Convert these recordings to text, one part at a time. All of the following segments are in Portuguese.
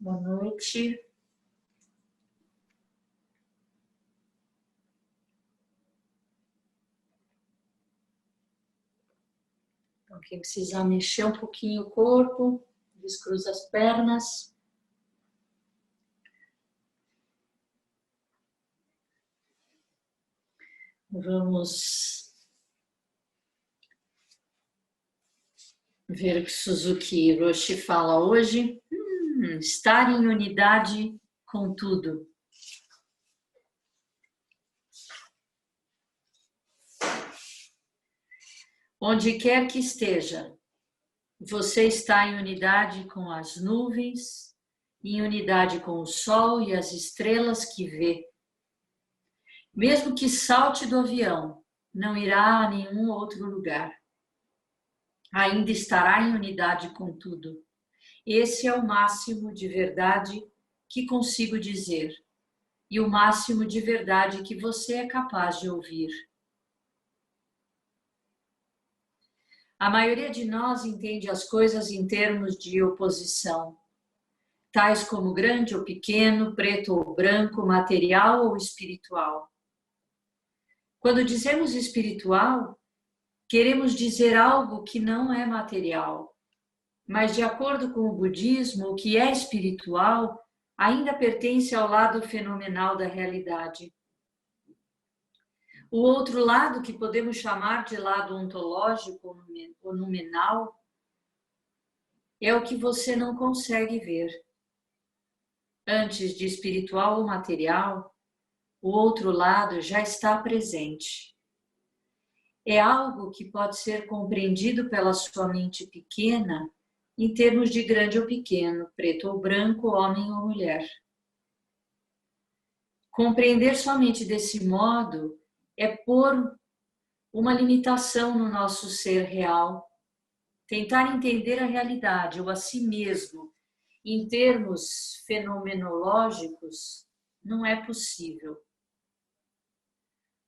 Boa noite. Então, quem precisar mexer um pouquinho o corpo, descruza as pernas. Vamos ver o que Suzuki Roshi fala hoje. Estar em unidade com tudo. Onde quer que esteja, você está em unidade com as nuvens, em unidade com o sol e as estrelas que vê. Mesmo que salte do avião, não irá a nenhum outro lugar. Ainda estará em unidade com tudo. Esse é o máximo de verdade que consigo dizer e o máximo de verdade que você é capaz de ouvir. A maioria de nós entende as coisas em termos de oposição, tais como grande ou pequeno, preto ou branco, material ou espiritual. Quando dizemos espiritual, queremos dizer algo que não é material, mas de acordo com o budismo, o que é espiritual ainda pertence ao lado fenomenal da realidade. O outro lado, que podemos chamar de lado ontológico ou noumenal, é o que você não consegue ver. Antes de espiritual ou material, o outro lado já está presente. É algo que pode ser compreendido pela sua mente pequena em termos de grande ou pequeno, preto ou branco, homem ou mulher. Compreender somente desse modo é pôr uma limitação no nosso ser real. Tentar entender a realidade ou a si mesmo em termos fenomenológicos não é possível.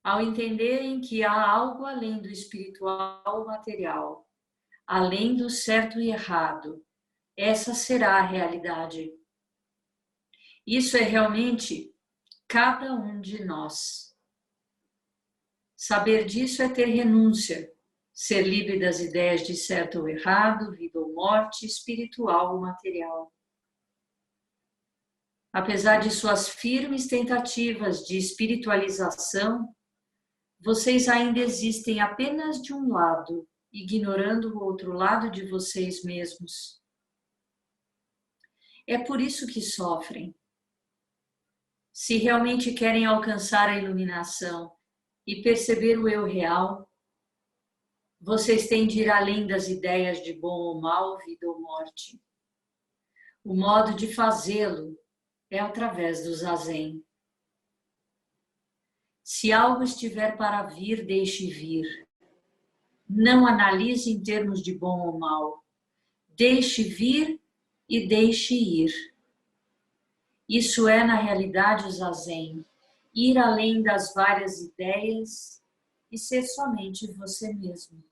Ao entenderem que há algo além do espiritual ou material, além do certo e errado, essa será a realidade. Isso é realmente cada um de nós. Saber disso é ter renúncia, ser livre das ideias de certo ou errado, vida ou morte, espiritual ou material. Apesar de suas firmes tentativas de espiritualização, vocês ainda existem apenas de um lado, ignorando o outro lado de vocês mesmos. É por isso que sofrem. Se realmente querem alcançar a iluminação e perceber o eu real, vocês têm de ir além das ideias de bom ou mal, vida ou morte. O modo de fazê-lo é através do zazen. Se algo estiver para vir, deixe vir. Não analise em termos de bom ou mal. Deixe vir e deixe ir. Isso é, na realidade, o zazen. Ir além das várias ideias e ser somente você mesmo.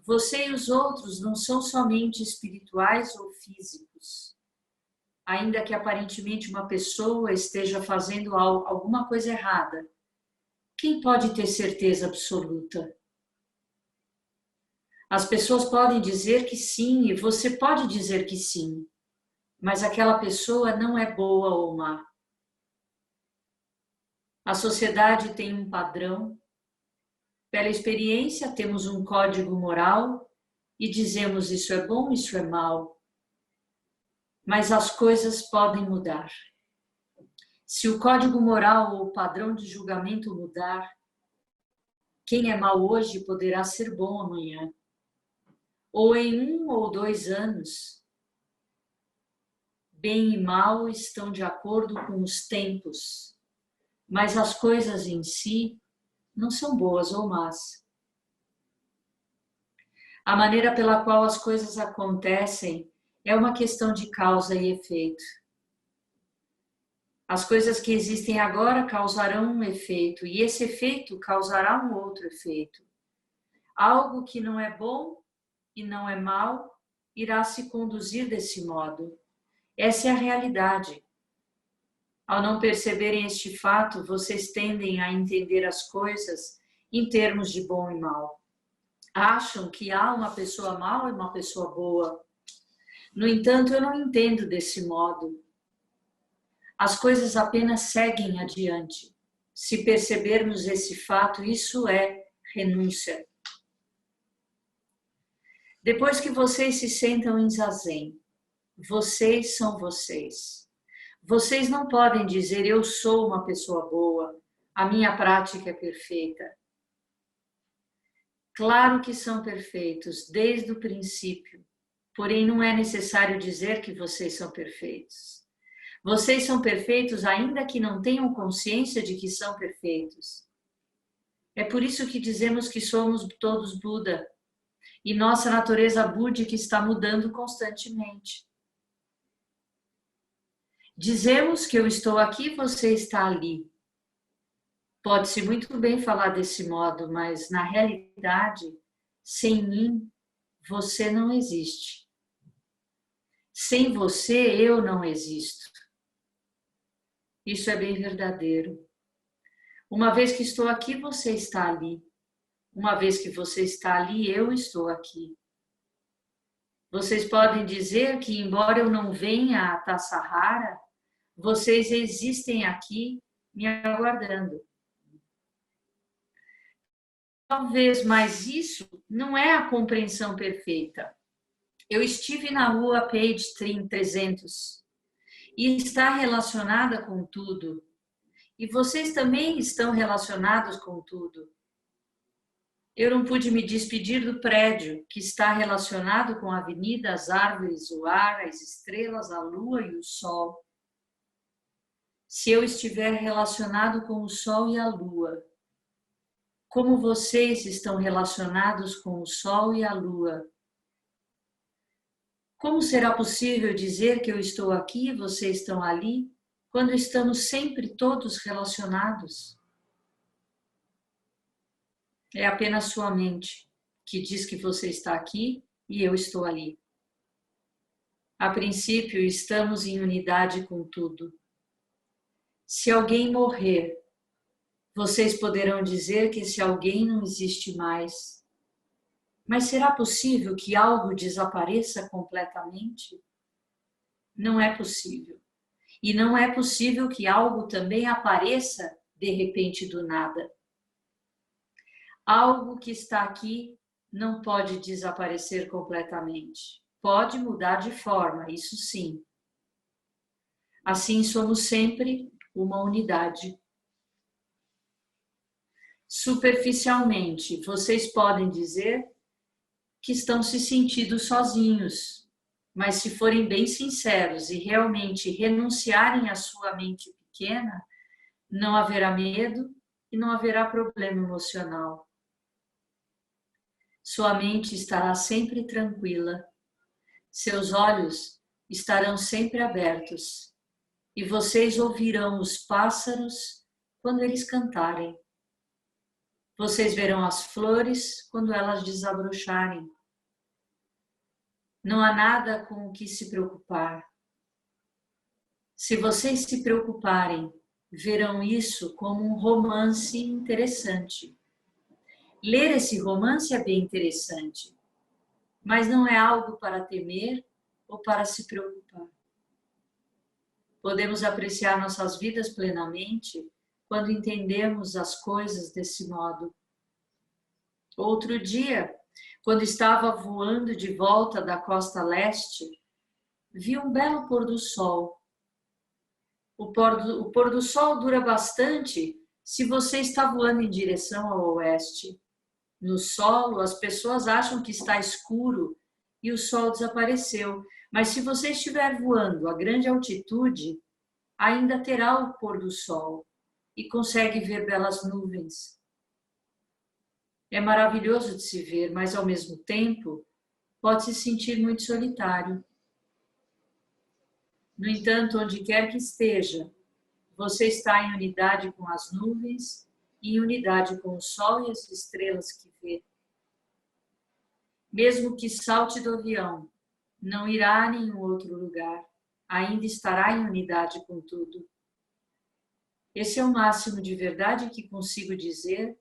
Você e os outros não são somente espirituais ou físicos. Ainda que aparentemente uma pessoa esteja fazendo alguma coisa errada, quem pode ter certeza absoluta? As pessoas podem dizer que sim, e você pode dizer que sim, mas aquela pessoa não é boa ou má. A sociedade tem um padrão. Pela experiência, temos um código moral e dizemos isso é bom, isso é mal. Mas as coisas podem mudar. Se o código moral ou o padrão de julgamento mudar, quem é mal hoje poderá ser bom amanhã. Ou em 1 ou 2 anos, bem e mal estão de acordo com os tempos, mas as coisas em si não são boas ou más. A maneira pela qual as coisas acontecem é uma questão de causa e efeito. As coisas que existem agora causarão um efeito, e esse efeito causará um outro efeito. Algo que não é bom e não é mal irá se conduzir desse modo. Essa é a realidade. Ao não perceberem este fato, vocês tendem a entender as coisas em termos de bom e mal. Acham que há uma pessoa mal e uma pessoa boa. No entanto, eu não entendo desse modo. As coisas apenas seguem adiante. Se percebermos esse fato, isso é renúncia. Depois que vocês se sentam em zazen, vocês são vocês. Vocês não podem dizer, eu sou uma pessoa boa, a minha prática é perfeita. Claro que são perfeitos desde o princípio, porém não é necessário dizer que vocês são perfeitos. Vocês são perfeitos ainda que não tenham consciência de que são perfeitos. É por isso que dizemos que somos todos Buda e nossa natureza búdica está mudando constantemente. Dizemos que eu estou aqui, você está ali. Pode-se muito bem falar desse modo, mas na realidade, sem mim, você não existe. Sem você, eu não existo. Isso é bem verdadeiro. Uma vez que estou aqui, você está ali. Uma vez que você está ali, eu estou aqui. Vocês podem dizer que, embora eu não venha a Tassajara, vocês existem aqui me aguardando. Talvez, mas isso não é a compreensão perfeita. Eu estive na rua Page 300 e está relacionada com tudo. E vocês também estão relacionados com tudo. Eu não pude me despedir do prédio que está relacionado com a avenida, as árvores, o ar, as estrelas, a lua e o sol. Se eu estiver relacionado com o sol e a lua, como vocês estão relacionados com o sol e a lua? Como será possível dizer que eu estou aqui e vocês estão ali, quando estamos sempre todos relacionados? É apenas sua mente que diz que você está aqui e eu estou ali. A princípio, estamos em unidade com tudo. Se alguém morrer, vocês poderão dizer que esse alguém não existe mais. Mas será possível que algo desapareça completamente? Não é possível. E não é possível que algo também apareça de repente do nada. Algo que está aqui não pode desaparecer completamente. Pode mudar de forma, isso sim. Assim somos sempre uma unidade. Superficialmente, vocês podem dizer que estão se sentindo sozinhos, mas se forem bem sinceros e realmente renunciarem à sua mente pequena, não haverá medo e não haverá problema emocional. Sua mente estará sempre tranquila, seus olhos estarão sempre abertos e vocês ouvirão os pássaros quando eles cantarem. Vocês verão as flores quando elas desabrocharem. Não há nada com o que se preocupar. Se vocês se preocuparem, verão isso como um romance interessante. Ler esse romance é bem interessante, mas não é algo para temer ou para se preocupar. Podemos apreciar nossas vidas plenamente quando entendemos as coisas desse modo. Outro dia, quando estava voando de volta da costa leste, vi um belo pôr do sol. O pôr do sol dura bastante se você está voando em direção ao oeste. No solo, as pessoas acham que está escuro e o sol desapareceu. Mas se você estiver voando a grande altitude, ainda terá o pôr do sol e consegue ver belas nuvens. É maravilhoso de se ver, mas ao mesmo tempo pode se sentir muito solitário. No entanto, onde quer que esteja, você está em unidade com as nuvens e em unidade com o sol e as estrelas que vê. Mesmo que salte do avião não irá a nenhum outro lugar, ainda estará em unidade com tudo. Esse é o máximo de verdade que consigo dizer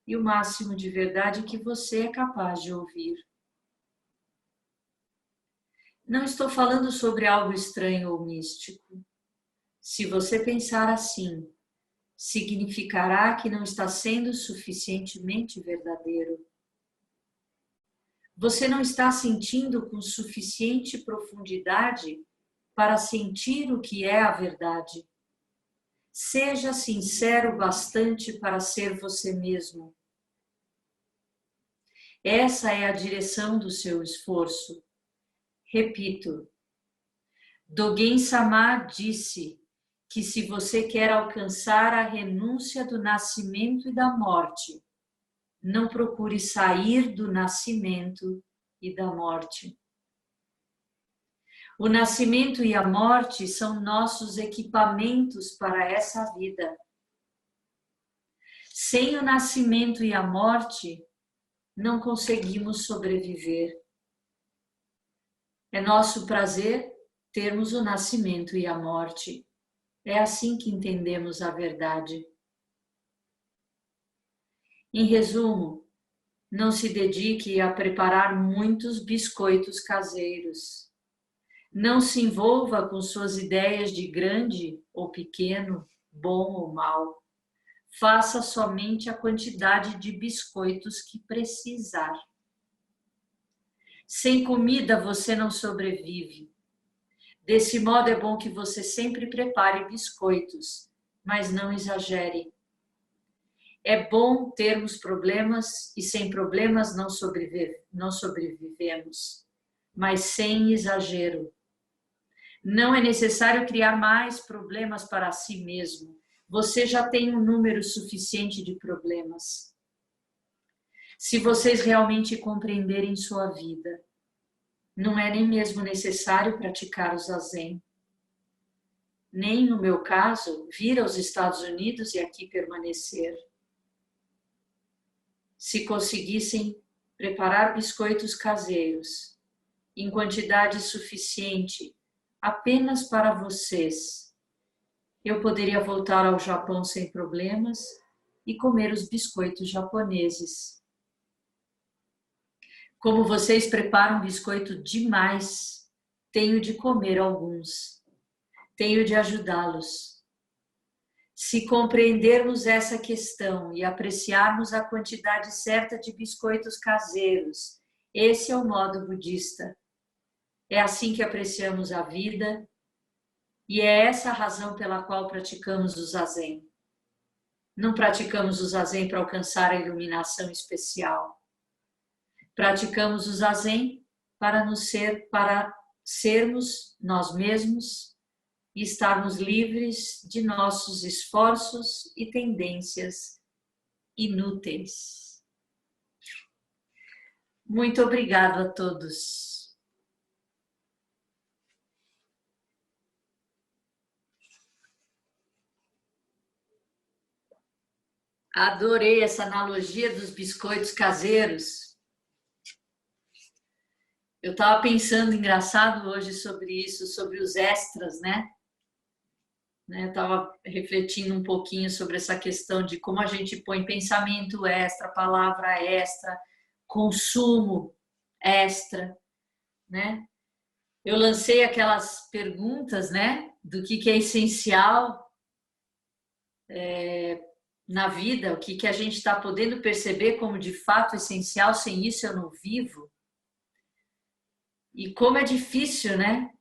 e o máximo de verdade que você é capaz de ouvir. Não estou falando sobre algo estranho ou místico. Se você pensar assim, significará que não está sendo suficientemente verdadeiro. Você não está sentindo com suficiente profundidade para sentir o que é a verdade. Seja sincero bastante para ser você mesmo. Essa é a direção do seu esforço. Repito, Dogen-sama disse que se você quer alcançar a renúncia do nascimento e da morte, não procure sair do nascimento e da morte. O nascimento e a morte são nossos equipamentos para essa vida. Sem o nascimento e a morte, não conseguimos sobreviver. É nosso prazer termos o nascimento e a morte. É assim que entendemos a verdade. Em resumo, não se dedique a preparar muitos biscoitos caseiros. Não se envolva com suas ideias de grande ou pequeno, bom ou mal. Faça somente a quantidade de biscoitos que precisar. Sem comida você não sobrevive. Desse modo é bom que você sempre prepare biscoitos, mas não exagere. É bom termos problemas e sem problemas não sobrevivemos, mas sem exagero. Não é necessário criar mais problemas para si mesmo. Você já tem um número suficiente de problemas. Se vocês realmente compreenderem sua vida, não é nem mesmo necessário praticar o zazen. Nem, no meu caso, vir aos Estados Unidos e aqui permanecer. Se conseguissem preparar biscoitos caseiros em quantidade suficiente apenas para vocês, eu poderia voltar ao Japão sem problemas e comer os biscoitos japoneses. Como vocês preparam biscoito demais, tenho de comer alguns. Tenho de ajudá-los. Se compreendermos essa questão e apreciarmos a quantidade certa de biscoitos caseiros, esse é o modo budista. É assim que apreciamos a vida e é essa a razão pela qual praticamos o zazen. Não praticamos o zazen para alcançar a iluminação especial. Praticamos o zazen para sermos nós mesmos e estarmos livres de nossos esforços e tendências inúteis. Muito obrigado a todos. Adorei essa analogia dos biscoitos caseiros. Eu estava pensando, engraçado hoje sobre isso, sobre os extras, né? Eu estava refletindo um pouquinho sobre essa questão de como a gente põe pensamento extra, palavra extra, consumo extra, né? Eu lancei aquelas perguntas, né? Do que é essencial na vida, o que a gente está podendo perceber como de fato essencial, sem isso eu não vivo. E como é difícil, né?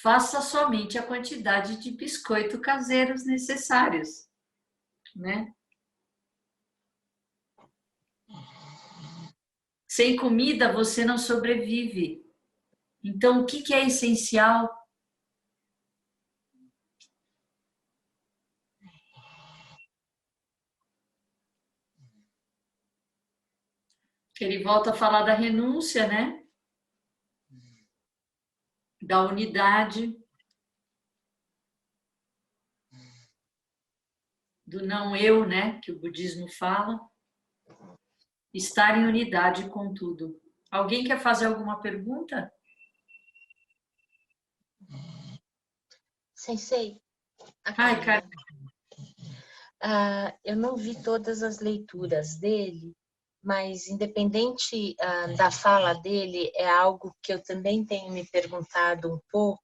Faça somente a quantidade de biscoito caseiros necessários, né? Sem comida você não sobrevive. Então, o que é essencial? Ele volta a falar da renúncia, né? Da unidade, do não eu, né? Que o budismo fala. estar em unidade com tudo. Alguém quer fazer alguma pergunta? Sensei, a Ai, Carla. Eu não vi todas as leituras dele, mas independente da fala dele, é algo que eu também tenho me perguntado um pouco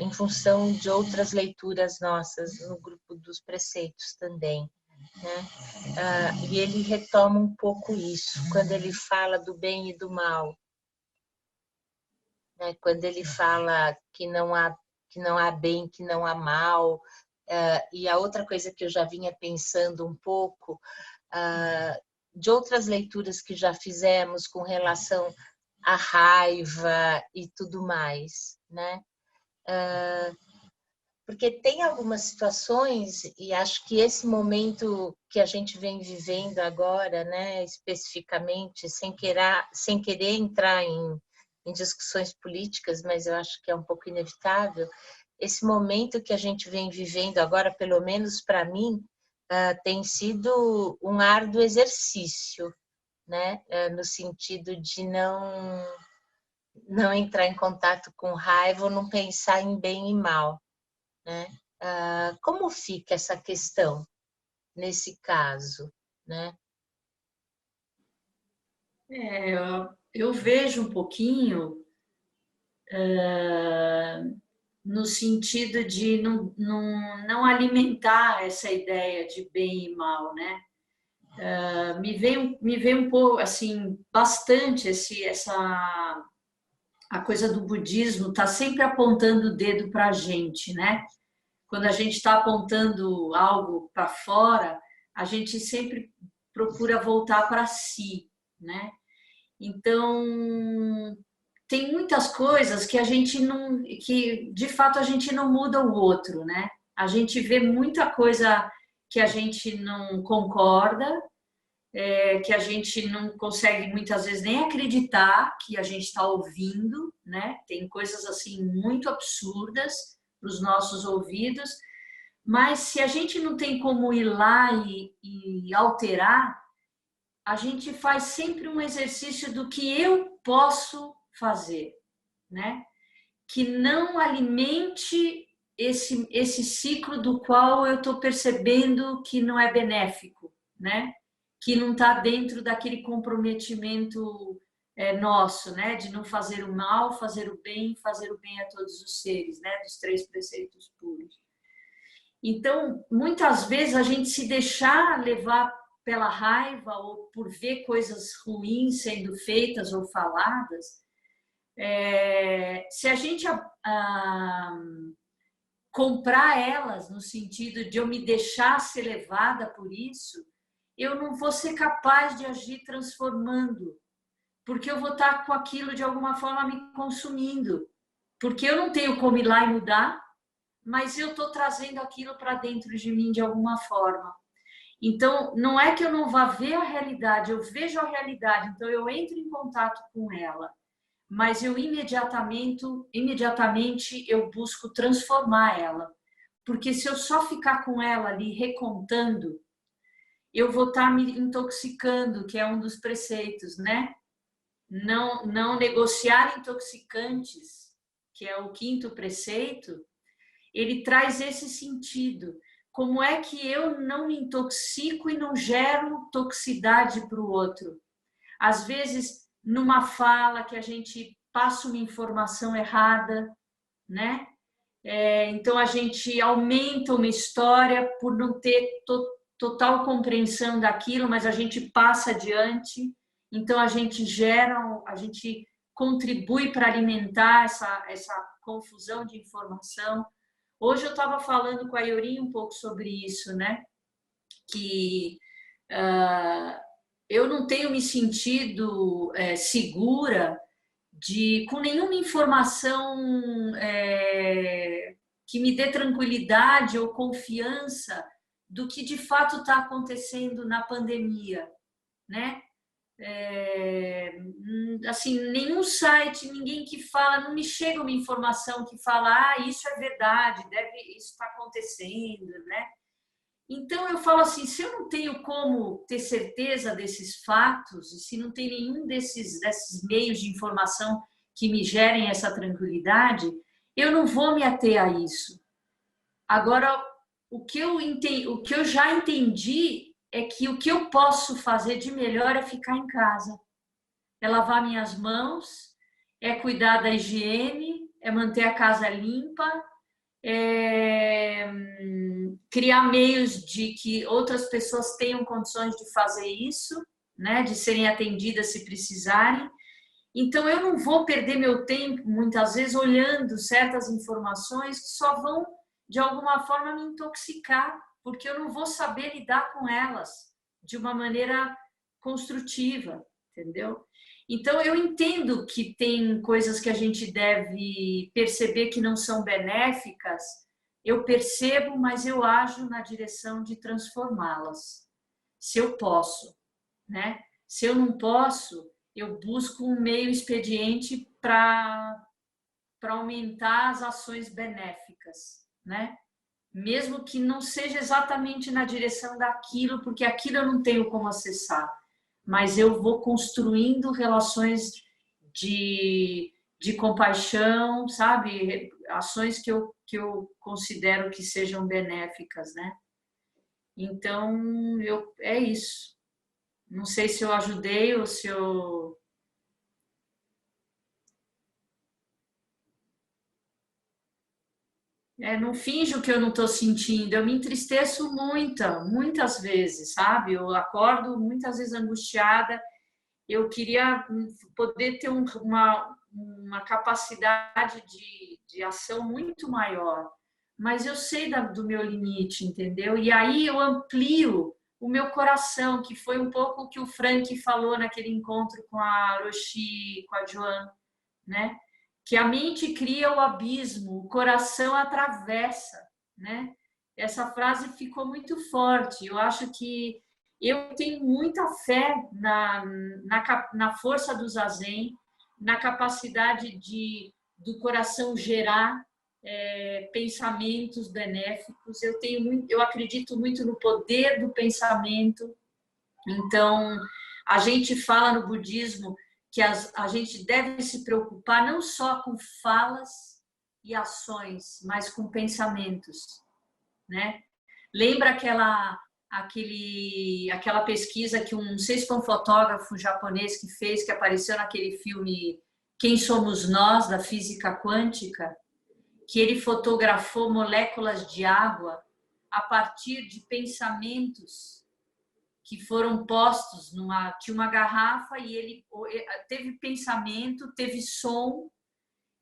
em função de outras leituras nossas no grupo dos preceitos também, né? E ele retoma um pouco isso, quando ele fala do bem e do mal, né? Quando ele fala que não há bem, que não há mal. E a outra coisa que eu já vinha pensando um pouco, de outras leituras que já fizemos com relação à raiva e tudo mais, né? Porque tem algumas situações, e acho que esse momento que a gente vem vivendo agora, né, especificamente, sem querer entrar em discussões políticas, mas eu acho que é um pouco inevitável, esse momento que a gente vem vivendo agora, pelo menos para mim, tem sido um árduo exercício, né, no sentido de não entrar em contato com raiva ou não pensar em bem e mal, né? Como fica essa questão nesse caso, né? Eu vejo um pouquinho no sentido de não alimentar essa ideia de bem e mal, né? Me veio um pouco, assim, bastante a coisa do budismo está sempre apontando o dedo para a gente, né? Quando a gente está apontando algo para fora, a gente sempre procura voltar para si, né? Então, tem muitas coisas que a gente não, que de fato a gente não muda o outro, né? A gente vê muita coisa que a gente não concorda, que a gente não consegue muitas vezes nem acreditar que a gente está ouvindo, né? Tem coisas assim muito absurdas para os nossos ouvidos, mas se a gente não tem como ir lá e alterar, a gente faz sempre um exercício do que eu posso fazer, né? Que não alimente esse ciclo do qual eu estou percebendo que não é benéfico, né? Que não está dentro daquele comprometimento nosso, né? De não fazer o mal, fazer o bem a todos os seres, né? Dos três preceitos puros. Então, muitas vezes a gente se deixar levar pela raiva ou por ver coisas ruins sendo feitas ou faladas, se a gente comprar elas no sentido de eu me deixar ser levada por isso, eu não vou ser capaz de agir transformando, porque eu vou estar com aquilo de alguma forma me consumindo, porque eu não tenho como ir lá e mudar, mas eu estou trazendo aquilo para dentro de mim de alguma forma. Então, não é que eu não vá ver a realidade, eu vejo a realidade, então eu entro em contato com ela, mas eu imediatamente eu busco transformar ela. Porque se eu só ficar com ela ali recontando, eu vou estar me intoxicando, que é um dos preceitos, né? Não negociar intoxicantes, que é o quinto preceito, ele traz esse sentido. Como é que eu não me intoxico e não gero toxicidade para o outro? Às vezes, numa fala que a gente passa uma informação errada, né? Então, a gente aumenta uma história por não ter total compreensão daquilo, mas a gente passa adiante. Então, a gente contribui para alimentar essa confusão de informação. Hoje eu estava falando com a Iorinha um pouco sobre isso, né? Que eu não tenho me sentido segura com nenhuma informação que me dê tranquilidade ou confiança do que de fato está acontecendo na pandemia, né? Assim, nenhum site, ninguém que fala, não me chega uma informação que fala, isso é verdade, isso está acontecendo, né? Então eu falo assim, se eu não tenho como ter certeza desses fatos, e se não tem nenhum desses meios de informação que me gerem essa tranquilidade, eu não vou me ater a isso. Agora, o que eu já entendi é que o que eu posso fazer de melhor é ficar em casa, é lavar minhas mãos, é cuidar da higiene, é manter a casa limpa, é criar meios de que outras pessoas tenham condições de fazer isso, né, de serem atendidas se precisarem. Então, eu não vou perder meu tempo, muitas vezes, olhando certas informações que só vão, de alguma forma, me intoxicar, porque eu não vou saber lidar com elas de uma maneira construtiva, entendeu? Então, eu entendo que tem coisas que a gente deve perceber que não são benéficas, eu percebo, mas eu ajo na direção de transformá-las, se eu posso, né? Se eu não posso, eu busco um meio expediente para aumentar as ações benéficas, né? Mesmo que não seja exatamente na direção daquilo, porque aquilo eu não tenho como acessar, mas eu vou construindo relações de compaixão, sabe? Ações que eu considero que sejam benéficas, né? Então, é isso. Não sei se eu ajudei ou se eu... não finjo que eu não estou sentindo. Eu me entristeço muitas vezes, sabe? Eu acordo muitas vezes angustiada. Eu queria poder ter uma capacidade de ação muito maior. Mas eu sei do meu limite, entendeu? E aí eu amplio o meu coração, que foi um pouco o que o Frank falou naquele encontro com a Roshi, com a Joan, né? Que a mente cria o abismo, o coração atravessa, né? Essa frase ficou muito forte. Eu acho que eu tenho muita fé na força do zazen, na capacidade do coração gerar pensamentos benéficos. Eu acredito muito no poder do pensamento. Então, a gente fala no budismo que a gente deve se preocupar não só com falas e ações, mas com pensamentos, né? Lembra aquela pesquisa que não sei se foi um fotógrafo japonês que fez, que apareceu naquele filme Quem Somos Nós, da física quântica, que ele fotografou moléculas de água a partir de pensamentos que foram postos tinha uma garrafa e ele teve pensamento, teve som,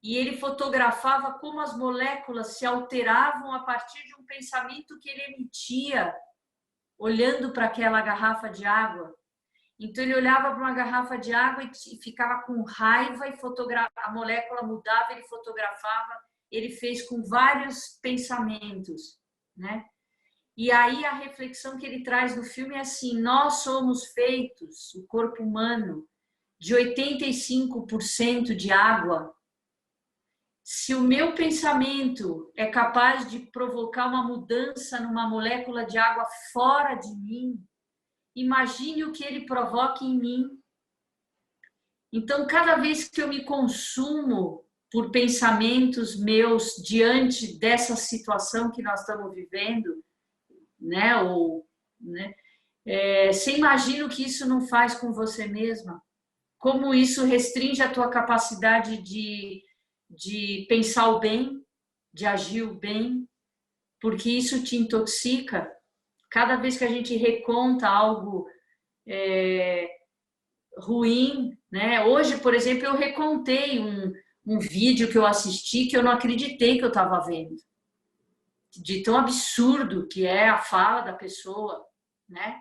e ele fotografava como as moléculas se alteravam a partir de um pensamento que ele emitia, olhando para aquela garrafa de água. Então ele olhava para uma garrafa de água e ficava com raiva e a molécula mudava, ele fotografava, ele fez com vários pensamentos, né? E aí a reflexão que ele traz no filme é assim: nós somos feitos, o corpo humano, de 85% de água. Se o meu pensamento é capaz de provocar uma mudança numa molécula de água fora de mim, imagine o que ele provoca em mim. Então, cada vez que eu me consumo por pensamentos meus diante dessa situação que nós estamos vivendo, né? Você imagina o que isso não faz com você mesma? Como isso restringe a tua capacidade de pensar o bem, de agir o bem, porque isso te intoxica. Cada vez que a gente reconta algo ruim, né? Hoje, por exemplo, eu recontei um vídeo que eu assisti que eu não acreditei que eu estava vendo, de tão absurdo que é a fala da pessoa, né?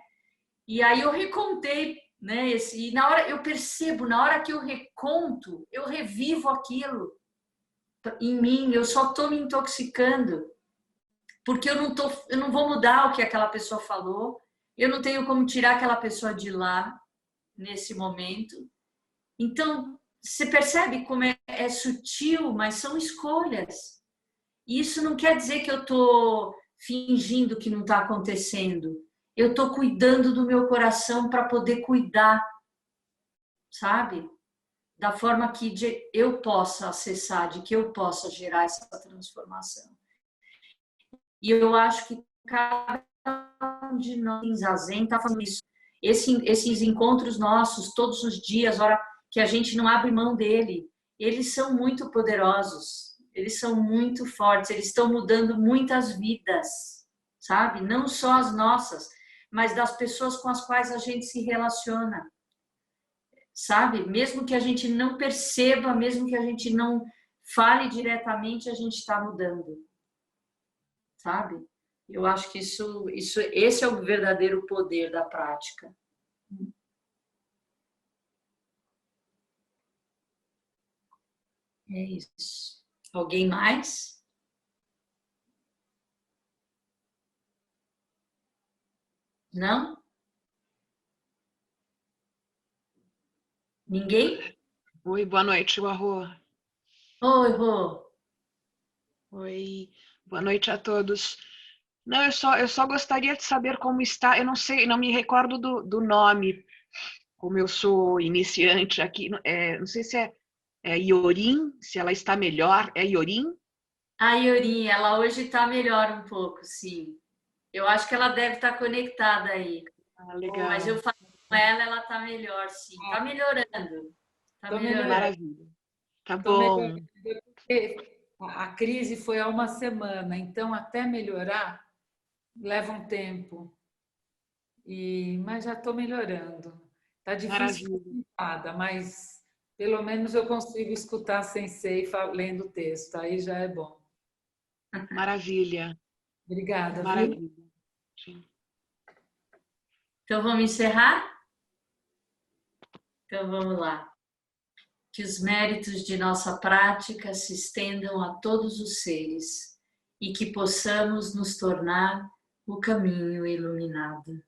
E aí eu recontei, né? E na hora eu percebo, na hora que eu reconto, eu revivo aquilo em mim. Eu só estou me intoxicando, porque eu não vou mudar o que aquela pessoa falou. Eu não tenho como tirar aquela pessoa de lá nesse momento. Então você percebe como sutil, mas são escolhas. Isso não quer dizer que eu estou fingindo que não está acontecendo. Eu estou cuidando do meu coração para poder cuidar, sabe? Da forma que eu possa acessar, de que eu possa gerar essa transformação. E eu acho que cada um de nós em Zazen está fazendo isso. Esses encontros nossos, todos os dias, a hora que a gente não abre mão dele, eles são muito poderosos, eles são muito fortes, eles estão mudando muitas vidas, sabe? Não só as nossas, mas das pessoas com as quais a gente se relaciona, sabe? Mesmo que a gente não perceba, mesmo que a gente não fale diretamente, a gente está mudando, sabe? Eu acho que esse é o verdadeiro poder da prática. É isso. Alguém mais? Não? Ninguém? Oi, boa noite, Warro. Oi, Rô. Oi, boa noite a todos. Não, eu só gostaria de saber como está. Eu não sei, não me recordo do nome, como eu sou iniciante aqui. Não sei se é Iorim, se ela está melhor. É Iorim? A Iorim, ela hoje está melhor um pouco, sim. Eu acho que ela deve estar conectada aí. Ah, legal. Mas eu falo com ela está melhor, sim. Está melhorando. Está melhorando. Maravilha. Tá Tô bom. melhorando, porque a crise foi há uma semana, então até melhorar leva um tempo. Mas já estou melhorando. Está difícil Maravilha. nada, mas pelo menos eu consigo escutar a Sensei lendo o texto, aí já é bom. Maravilha. Obrigada, viu? Maravilha. Sim. Então vamos encerrar? Então vamos lá. Que os méritos de nossa prática se estendam a todos os seres e que possamos nos tornar o caminho iluminado.